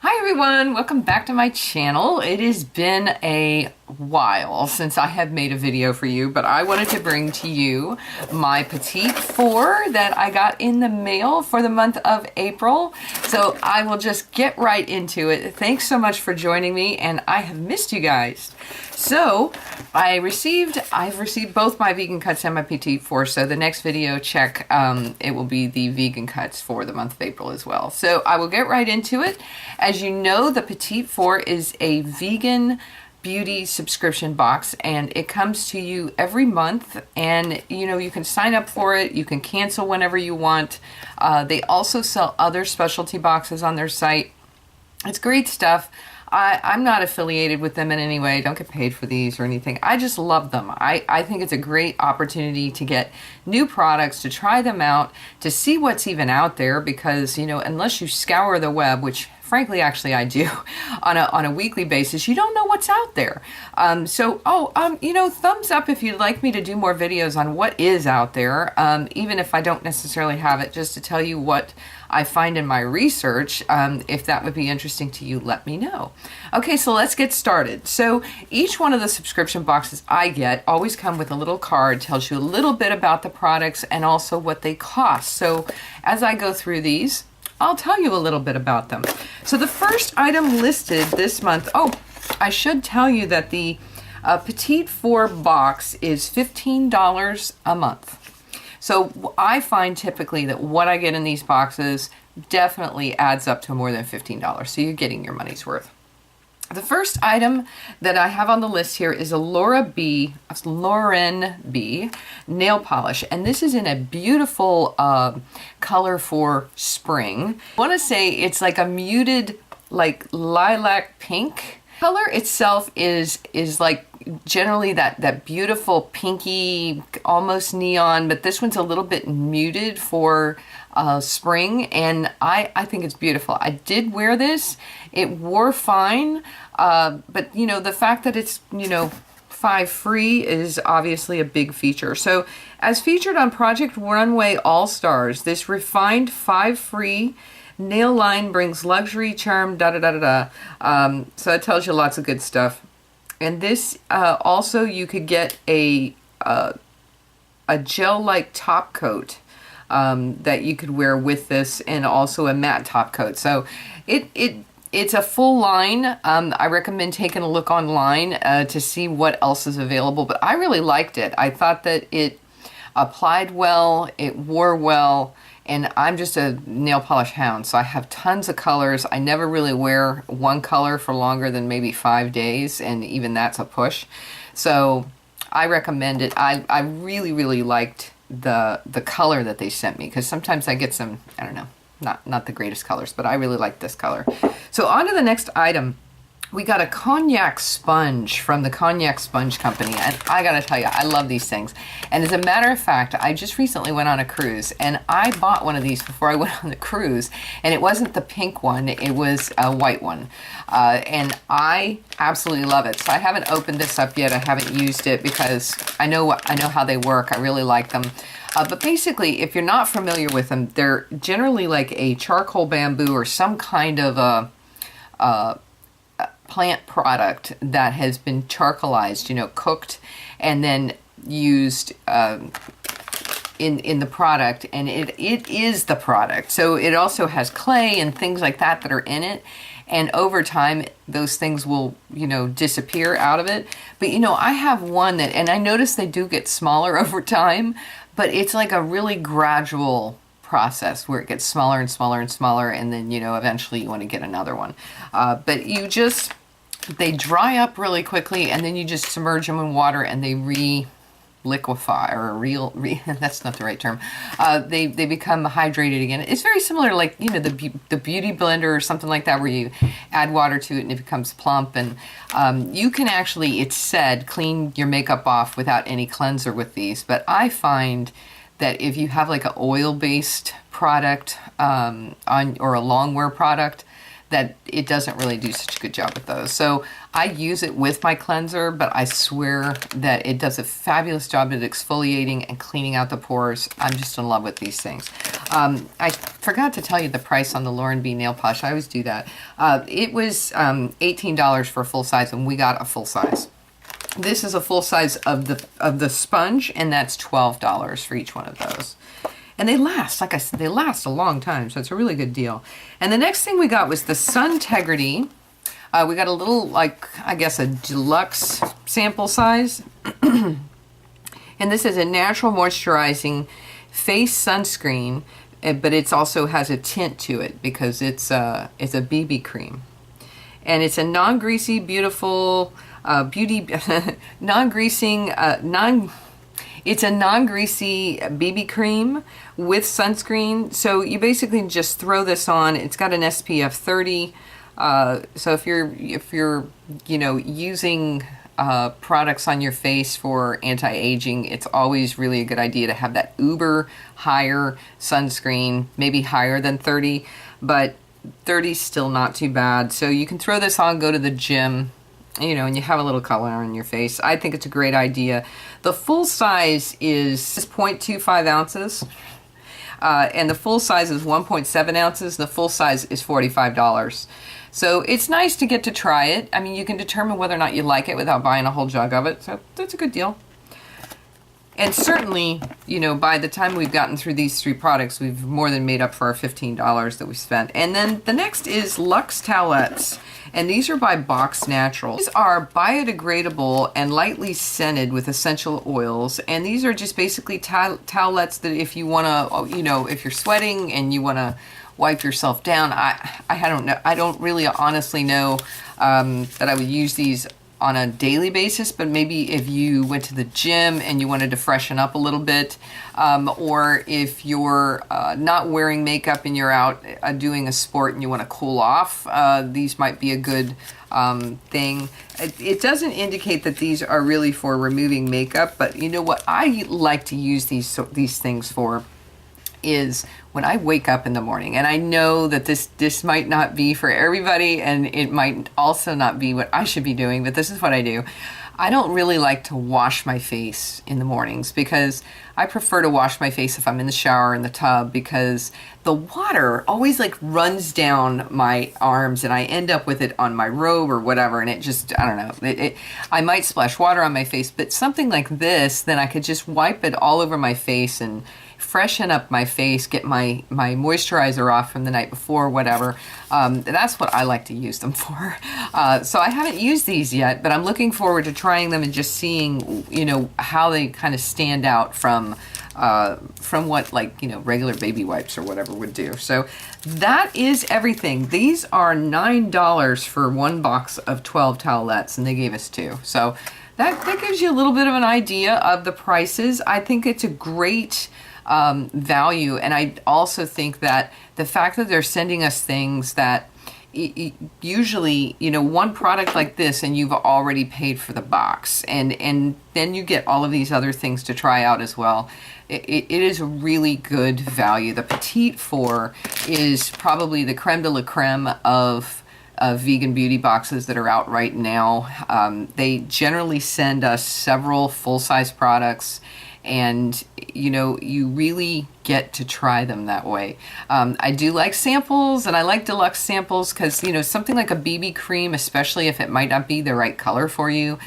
Hi everyone, welcome back to my channel. It has been a while since I have made a video for you, but I wanted to bring to you my Petit Vour that I got in the mail for the month of April. So I will just get right into it. Thanks so much for joining me, and I have missed you guys. So I've received both my vegan cuts and my Petit Vour. So the next video check, it will be the vegan cuts for the month of April as well. So I will get right into it. As you know, the Petit Vour is a vegan beauty subscription box, and it comes to you every month, and you can sign up for it, you can cancel whenever you want. They also sell other specialty boxes on their site. It's great stuff. I'm not affiliated with them in any way. I don't get paid for these or anything. I just love them. I think it's a great opportunity to get new products, to try them out, to see what's even out there, because unless you scour the web, which frankly, actually, I do on a weekly basis, you don't know what's out there. Thumbs up if you'd like me to do more videos on what is out there, even if I don't necessarily have it, just to tell you what I find in my research. If that would be interesting to you, let me know. Okay, so let's get started. So each one of the subscription boxes I get always come with a little card, tells you a little bit about the products and also what they cost. So as I go through these, I'll tell you a little bit about them. So the first item listed this month, I should tell you that the Petit Vour box is $15 a month. So I find typically that what I get in these boxes definitely adds up to more than $15. So you're getting your money's worth. The first item that I have on the list here is a Lauren B nail polish, and this is in a beautiful color for spring. I want to say it's like a muted, like lilac pink. Color itself is like generally that beautiful pinky, almost neon, but this one's a little bit muted for spring, and I think it's beautiful. I did wear this. It wore fine, but the fact that it's 5 free is obviously a big feature. So as featured on Project Runway All Stars, this refined 5 free nail line brings luxury, charm, so it tells you lots of good stuff. And this also, you could get a gel-like top coat that you could wear with this, and also a matte top coat. So it's a full line. I recommend taking a look online to see what else is available, but I really liked it. I thought that it applied well, it wore well, and I'm just a nail polish hound, so I have tons of colors. I never really wear one color for longer than maybe 5 days, and even that's a push. So I recommend it. I really, really liked the color that they sent me, because sometimes I get some, I don't know, not the greatest colors, but I really like this color. So on to the next item. We got a cognac sponge from the Cognac Sponge Company, and I gotta tell you, I love these things. And as a matter of fact, I just recently went on a cruise, and I bought one of these before I went on the cruise, and it wasn't the pink one, it was a white one. And I absolutely love it. So I haven't opened this up yet, I haven't used it, because I know how they work, I really like them. But basically, if you're not familiar with them, they're generally like a charcoal bamboo or some kind of a plant product that has been charcoalized, cooked and then used in the product, and it is the product. So it also has clay and things like that are in it, and over time those things will disappear out of it. But I have one that, and I notice they do get smaller over time, but it's like a really gradual process where it gets smaller and smaller and smaller, and then eventually you want to get another one. But they dry up really quickly, and then you just submerge them in water and they liquefy, or that's not the right term. They become hydrated again. It's very similar, like the beauty blender or something like that, where you add water to it and it becomes plump. And you can actually, it's said, clean your makeup off without any cleanser with these. But I find that if you have like an oil-based product or a long wear product, that it doesn't really do such a good job with those. So I use it with my cleanser, but I swear that it does a fabulous job at exfoliating and cleaning out the pores. I'm just in love with these things. I forgot to tell you the price on the Lauren B nail polish. I always do that. It was $18 for a full size, and we got a full size. This is a full size of the sponge, and that's $12 for each one of those. And they last, like I said, they last a long time, so it's a really good deal. And the next thing we got was the Suntegrity. We got a little, like, I guess a deluxe sample size. And this is a natural moisturizing face sunscreen, but it also has a tint to it because it's a BB cream. And it's a non-greasy, beautiful, non-greasing, it's a non-greasy BB cream with sunscreen. So you basically just throw this on. It's got an SPF 30. So if you're using products on your face for anti-aging, it's always really a good idea to have that uber higher sunscreen, maybe higher than 30, but 30 is still not too bad. So you can throw this on, go to the gym, and you have a little color on your face. I think it's a great idea. The full size is 0.25 ounces. And the full size is 1.7 ounces. The full size is $45. So it's nice to get to try it. I mean, you can determine whether or not you like it without buying a whole jug of it. So that's a good deal. And certainly, by the time we've gotten through these 3 products, we've more than made up for our $15 that we spent. And then the next is Luxe Towelettes. And these are by Box Natural. These are biodegradable and lightly scented with essential oils. And these are just basically towelettes that if you want to, if you're sweating and you want to wipe yourself down, I don't know. I don't really honestly know that I would use these on a daily basis, but maybe if you went to the gym and you wanted to freshen up a little bit, or if you're not wearing makeup and you're out doing a sport and you want to cool off, these might be a good thing. It doesn't indicate that these are really for removing makeup, but you know what I like to use these things for is when I wake up in the morning, and I know that this might not be for everybody, and it might also not be what I should be doing, but this is what I do. I don't really like to wash my face in the mornings because I prefer to wash my face if I'm in the shower in the tub, because the water always like runs down my arms and I end up with it on my robe or whatever, and it just, I don't know, I might splash water on my face, but something like this, then I could just wipe it all over my face and freshen up my face, get my moisturizer off from the night before, whatever. That's what I like to use them for. So I haven't used these yet, but I'm looking forward to trying them and just seeing, how they kind of stand out from what, regular baby wipes or whatever would do. So that is everything. These are $9 for one box of 12 towelettes, and they gave us 2. So that gives you a little bit of an idea of the prices. I think it's a great value, and I also think that the fact that they're sending us things that usually, one product like this and you've already paid for the box, and then you get all of these other things to try out as well. It is a really good value. The Petit Vour is probably the creme de la creme of vegan beauty boxes that are out right now. They generally send us several full-size products, and you really get to try them that way. I do like samples, and I like deluxe samples because something like a BB cream, especially if it might not be the right color for you,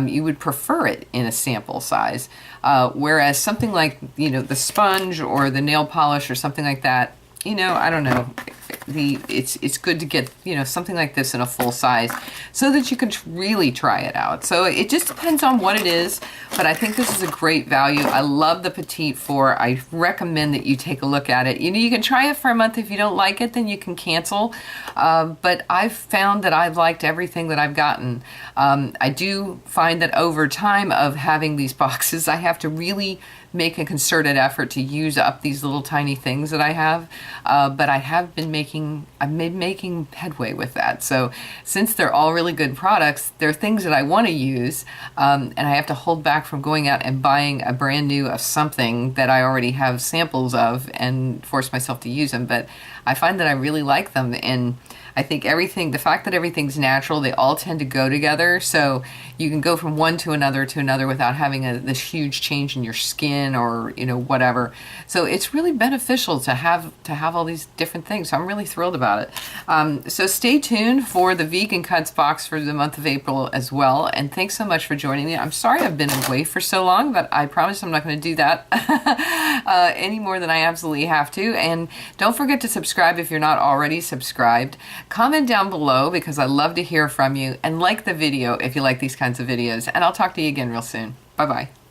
you would prefer it in a sample size, whereas something like the sponge or the nail polish or something like that, I don't know, it's good to get something like this in a full size so that you can really try it out. So it just depends on what it is, but I think this is a great value. I love the Petit Vour. I recommend that you take a look at it. You can try it for a month. If you don't like it, then you can cancel, but I've found that I've liked everything that I've gotten. I do find that over time of having these boxes, I have to really make a concerted effort to use up these little tiny things that I have, but I've been making headway with that. So since they're all really good products, they're things that I want to use, and I have to hold back from going out and buying a brand new of something that I already have samples of and force myself to use them. But I find that I really like them, and I think the fact that everything's natural, they all tend to go together. So you can go from one to another without having this huge change in your skin or, you know, whatever. So it's really beneficial to have all these different things. So I'm really thrilled about it. So stay tuned for the Vegan Cuts box for the month of April as well. And thanks so much for joining me. I'm sorry I've been away for so long, but I promise I'm not going to do that any more than I absolutely have to. And don't forget to subscribe if you're not already subscribed. Comment down below because I love to hear from you, and like the video if you like these kinds of videos. And I'll talk to you again real soon. Bye-bye.